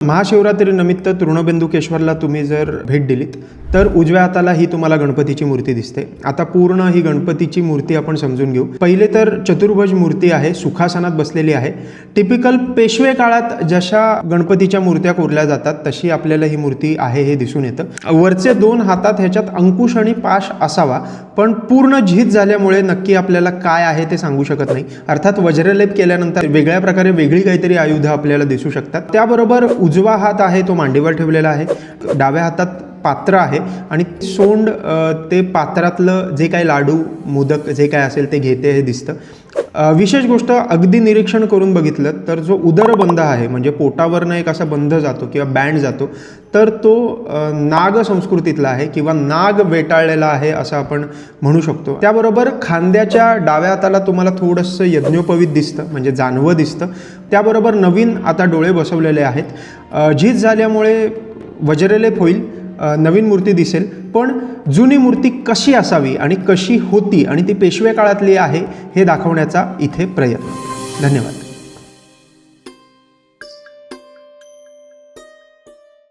महाशिवरात्रीनिमित्त तृणबिंदुकेश्वरला तुम्ही जर भेट दिलीत तर उजव्या हाताला ही तुम्हाला गणपतीची मूर्ती दिसते। आता पूर्ण ही गणपतीची मूर्ती आपण समजून घेऊ। पहिले तर चतुर्भुज मूर्ती आहे, सुखासनात बसलेली आहे। टिपिकल पेशवे काळात जशा गणपतीच्या मूर्त्या कोरल्या जातात तशी आपल्याला ही मूर्ती आहे हे दिसून येतं। वरचे दोन हातात ह्याच्यात अंकुश आणि पाश असावा, पण पूर्ण झीज झाल्यामुळे नक्की आपल्याला काय आहे ते सांगू शकत नाही। अर्थात वज्रलेप केल्यानंतर वेगळ्या प्रकारे वेगळी काहीतरी आयुध आपल्याला दिसू शकतात। त्याबरोबर उजवा हात आहे तो मांडीवर ठेवलेला आहे, डाव्या हातात पात्र आहे आणि सोंड ते पात्रातलं जे काही लाडू मोदक जे काय असेल ते घेते हे दिसतं। विशेष गोष्ट अगदी निरीक्षण करून बघितलं तर जो उदरबंध आहे म्हणजे पोटावरनं एक असा बंध जातो किंवा बँड जातो तर तो नाग संस्कृतीतला आहे किंवा नाग वेटाळलेला आहे असं आपण म्हणू शकतो। त्याबरोबर खांद्याच्या डाव्या हाताला तुम्हाला थोडंसं यज्ञोपवीत दिसतं म्हणजे जानवं दिसतं। त्याबरोबर नवीन आता डोळे बसवलेले आहेत। झीज झाल्यामुळे वज्रलेप होईल, नवीन मूर्ती दिसेल, पण जुनी मूर्ती कशी असावी आणि कशी होती आणि ती पेशवे काळातली आहे हे दाखवण्याचा इथे प्रयत्न। धन्यवाद।